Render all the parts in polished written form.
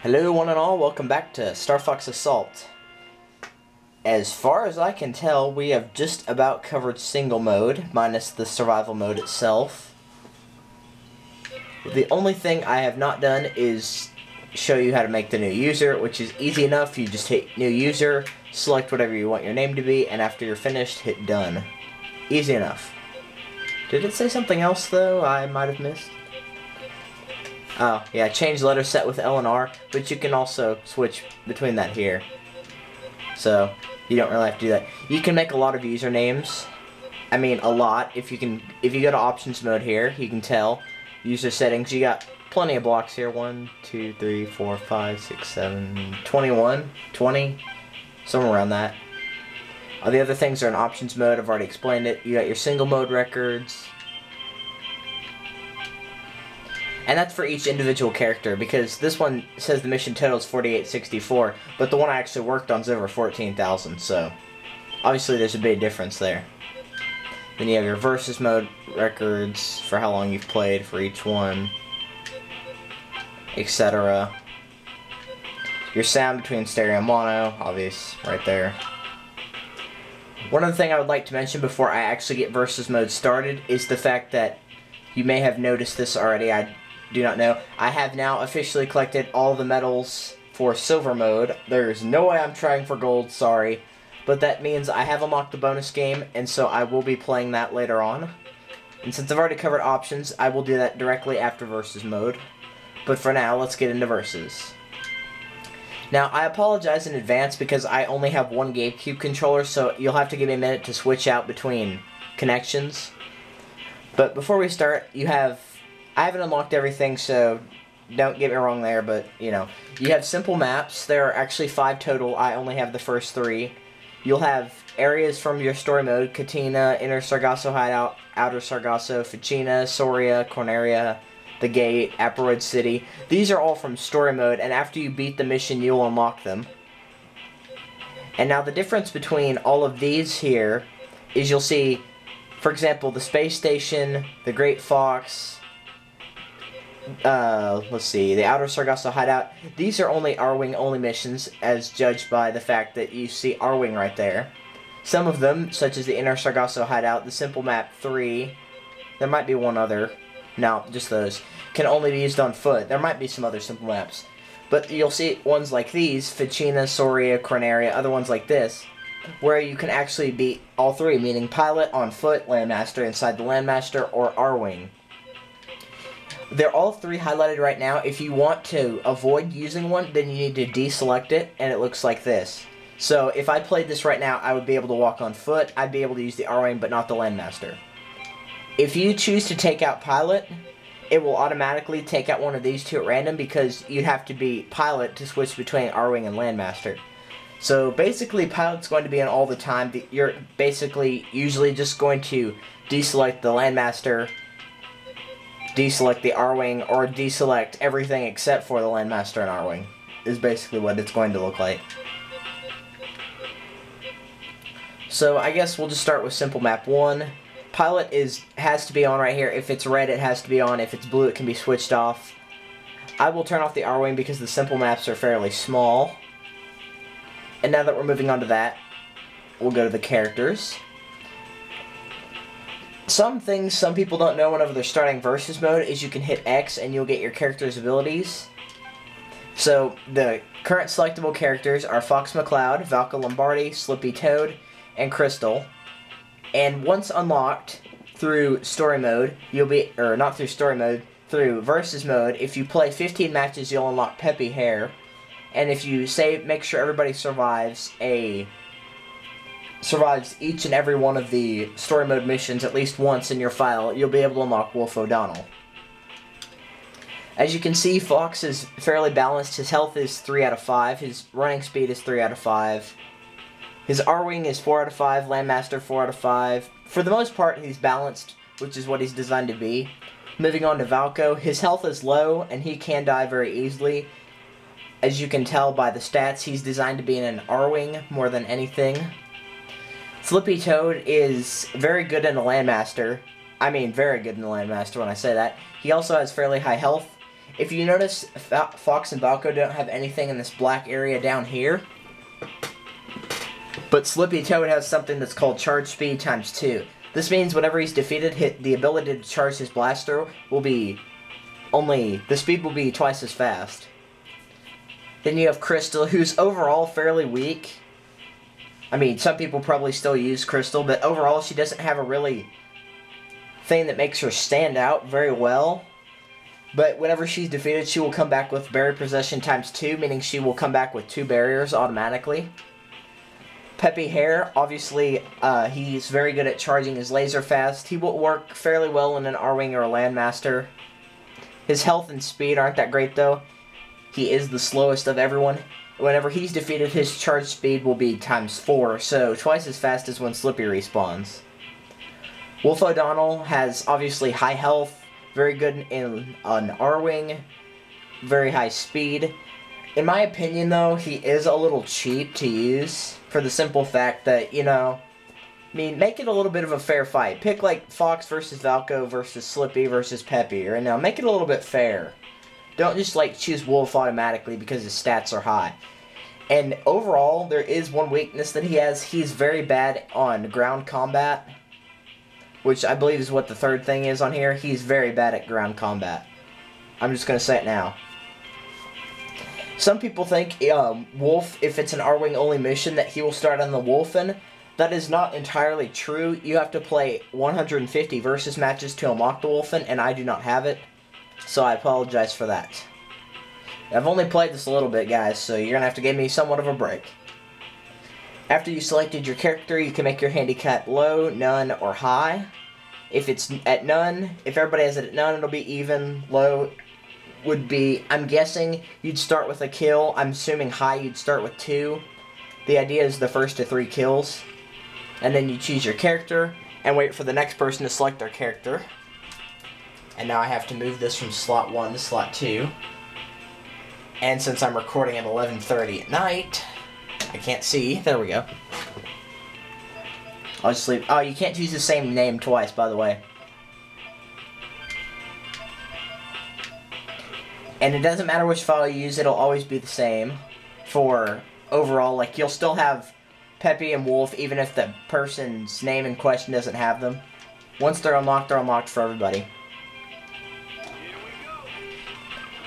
Hello one and all, welcome back to Star Fox Assault. As far as I can tell, we have just about covered single mode, minus the survival mode itself. The only thing I have not done is show you how to make the new user, which is easy enough. You just hit new user, select whatever you want your name to be, and after you're finished, hit done. Easy enough. Did it say something else though I might have missed? Oh, yeah, change letter set with L and R, but you can also switch between that here. So, you don't really have to do that. You can make a lot of usernames. I mean, a lot. If you go to options mode here, you can tell. User settings, you got plenty of blocks here. 1, 2, 3, 4, 5, 6, 7, 21, 20, somewhere around that. All the other things are in options mode. I've already explained it. You got your single mode records. And that's for each individual character, because this one says the mission total is 4864, but the one I actually worked on is over 14,000, so obviously there's a big difference there. Then you have your versus mode records for how long you've played for each one, etc. Your sound between stereo and mono, obvious, right there. One other thing I would like to mention before I actually get versus mode started is the fact that you may have noticed this already, I do not know. I have now officially collected all the medals for silver mode. There's no way I'm trying for gold, sorry. But that means I have unlocked the bonus game, and so I will be playing that later on. And since I've already covered options, I will do that directly after versus mode. But for now, let's get into versus. Now, I apologize in advance because I only have one GameCube controller, so you'll have to give me a minute to switch out between connections. But before we start, I haven't unlocked everything, so don't get me wrong there, but, you know. You have simple maps. There are actually 5 total. I only have the first 3. You'll have areas from your story mode: Katina, Inner Sargasso Hideout, Outer Sargasso, Ficina, Soria, Corneria, The Gate, Aperoid City. These are all from story mode, and after you beat the mission, you'll unlock them. And now the difference between all of these here is you'll see, for example, the space station, the Great Fox, let's see, the Outer Sargasso Hideout. These are only Arwing only missions, as judged by the fact that you see Arwing right there. Some of them, such as the Inner Sargasso Hideout, the Simple Map 3, there might be one other, no, just those, can only be used on foot. There might be some other simple maps. But you'll see ones like these, Ficina, Soria, Corneria, other ones like this, where you can actually beat all 3, meaning Pilot, on foot, Landmaster, inside the Landmaster, or Arwing. They're all 3 highlighted right now. If you want to avoid using one, then you need to deselect it, and it looks like this. So if I played this right now, I would be able to walk on foot. I'd be able to use the Arwing, but not the Landmaster. If you choose to take out Pilot, it will automatically take out one of these 2 at random, because you'd have to be Pilot to switch between Arwing and Landmaster. So basically, Pilot's going to be in all the time. You're basically usually just going to deselect the Landmaster, deselect the Arwing, or deselect everything except for the Landmaster and Arwing, is basically what it's going to look like. So I guess we'll just start with Simple Map 1. Pilot has to be on right here. If it's red, it has to be on. If it's blue, it can be switched off. I will turn off the Arwing because the simple maps are fairly small. And now that we're moving on to that, we'll go to the characters. Some things some people don't know whenever they're starting versus mode is you can hit X and you'll get your character's abilities. So the current selectable characters are Fox McCloud, Valka Lombardi, Slippy Toad, and Crystal. And once unlocked through story mode, you'll be, or not through story mode, through versus mode, if you play 15 matches, you'll unlock Peppy Hare. And if you make sure everybody survives each and every one of the story mode missions at least once in your file, you'll be able to unlock Wolf O'Donnell. As you can see, Fox is fairly balanced. His health is 3 out of 5. His running speed is 3 out of 5. His Arwing is 4 out of 5. Landmaster 4 out of 5. For the most part, he's balanced, which is what he's designed to be. Moving on to Valko, his health is low, and he can die very easily. As you can tell by the stats, he's designed to be in an Arwing more than anything. Slippy Toad is very good in the Landmaster. I mean, very good in the Landmaster when I say that. He also has fairly high health, If you notice, Fox and Valko don't have anything in this black area down here. But Slippy Toad has something that's called Charge Speed times 2. This means whenever he's defeated, the ability to charge his blaster will be the speed will be twice as fast. Then you have Crystal, who's overall fairly weak. I mean, some people probably still use Crystal, but overall she doesn't have a really thing that makes her stand out very well. But whenever she's defeated, she will come back with Barrier Possession times 2, meaning she will come back with 2 barriers automatically. Peppy Hare, obviously, he's very good at charging his laser fast. He will work fairly well in an R-Wing or a Landmaster. His health and speed aren't that great, though. He is the slowest of everyone. Whenever he's defeated, his charge speed will be times 4, so twice as fast as when Slippy respawns. Wolf O'Donnell has obviously high health, very good in an R-Wing, very high speed. In my opinion, though, he is a little cheap to use, for the simple fact that, you know, I mean, make it a little bit of a fair fight. Pick, like, Fox versus Valko versus Slippy versus Peppy, right now. Make it a little bit fair. Don't just, like, choose Wolf automatically because his stats are high. And overall, there is one weakness that he has. He's very bad on ground combat, which I believe is what the third thing is on here. He's very bad at ground combat. I'm just going to say it now. Some people think Wolf, if it's an R-Wing only mission, that he will start on the Wolfen. That is not entirely true. You have to play 150 versus matches to unlock the Wolfen, and I do not have it. So I apologize for that. I've only played this a little bit, guys, so you're going to have to give me somewhat of a break. After you selected your character, you can make your handicap low, none, or high. If it's at none, if everybody has it at none, it'll be even. Low would be, I'm guessing, you'd start with a kill. I'm assuming high, you'd start with 2. The idea is the first to 3 kills. And then you choose your character, and wait for the next person to select their character. And now I have to move this from slot 1 to slot 2. And since I'm recording at 11:30 at night, I can't see. There we go. I'll just leave. Oh, you can't use the same name twice, by the way. And it doesn't matter which file you use, it'll always be the same. For overall, like, you'll still have Peppy and Wolf, even if the person's name in question doesn't have them. Once they're unlocked for everybody.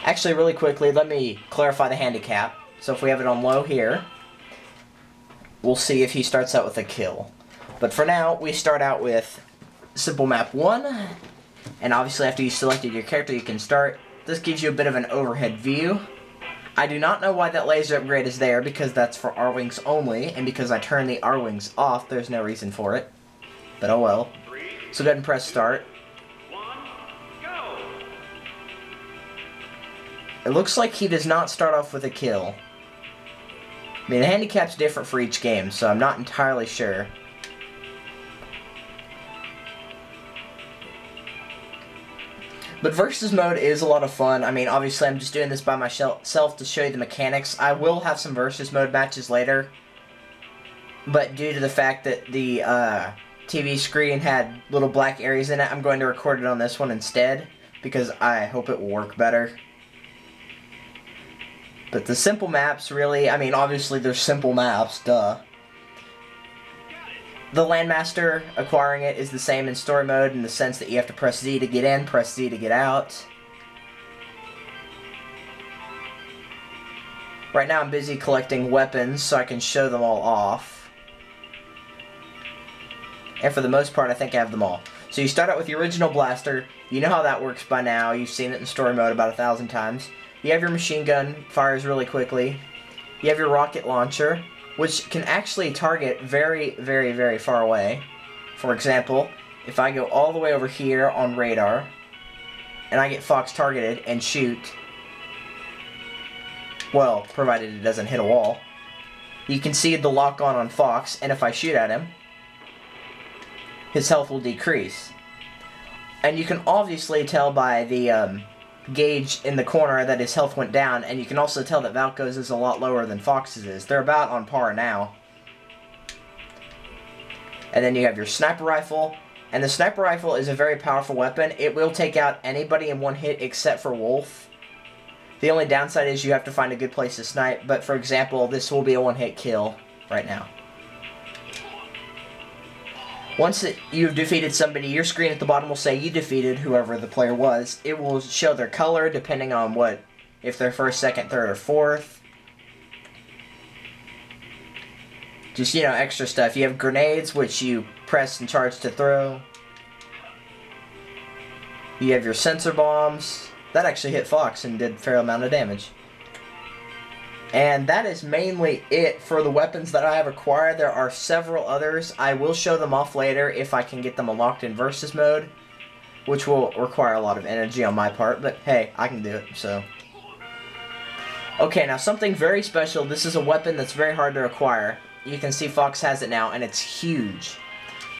Actually, really quickly, let me clarify the handicap. So if we have it on low here, we'll see if he starts out with a kill. But for now, we start out with simple map 1. And obviously, after you selected your character, you can start. This gives you a bit of an overhead view. I do not know why that laser upgrade is there, because that's for R-Wings only. And because I turned the R-Wings off, there's no reason for it. But oh well. So go ahead and press start. It looks like he does not start off with a kill. I mean, the handicap's different for each game, so I'm not entirely sure. But versus mode is a lot of fun. I mean, obviously I'm just doing this by myself to show you the mechanics. I will have some versus mode matches later. But due to the fact that the TV screen had little black areas in it, I'm going to record it on this one instead, because I hope it will work better. But the simple maps, really, I mean, obviously they're simple maps, duh. The Landmaster, acquiring it, is the same in story mode in the sense that you have to press Z to get in, press Z to get out. Right now I'm busy collecting weapons so I can show them all off. And for the most part, I think I have them all. So you start out with the original blaster. You know how that works by now. You've seen it in story mode about 1,000 times. You have your machine gun, fires really quickly. You have your rocket launcher, which can actually target very, very, very far away. For example, if I go all the way over here on radar, and I get Fox targeted and shoot, well, provided it doesn't hit a wall, you can see the lock on Fox, and if I shoot at him, his health will decrease. And you can obviously tell by the gauge in the corner that his health went down, and you can also tell that Valko's is a lot lower than Fox's is. They're about on par now. And then you have your sniper rifle, and the sniper rifle is a very powerful weapon. It will take out anybody in one hit except for Wolf. The only downside is you have to find a good place to snipe, but for example, this will be a one-hit kill right now. Once you've defeated somebody, your screen at the bottom will say you defeated whoever the player was. It will show their color depending on what, if they're first, second, third, or fourth. Just, you know, extra stuff. You have grenades, which you press and charge to throw. You have your sensor bombs. That actually hit Fox and did a fair amount of damage. And that is mainly it for the weapons that I have acquired. There are several others. I will show them off later if I can get them unlocked in versus mode, which will require a lot of energy on my part, but hey, I can do it, so. Okay, now something very special. This is a weapon that's very hard to acquire. You can see Fox has it now, and it's huge.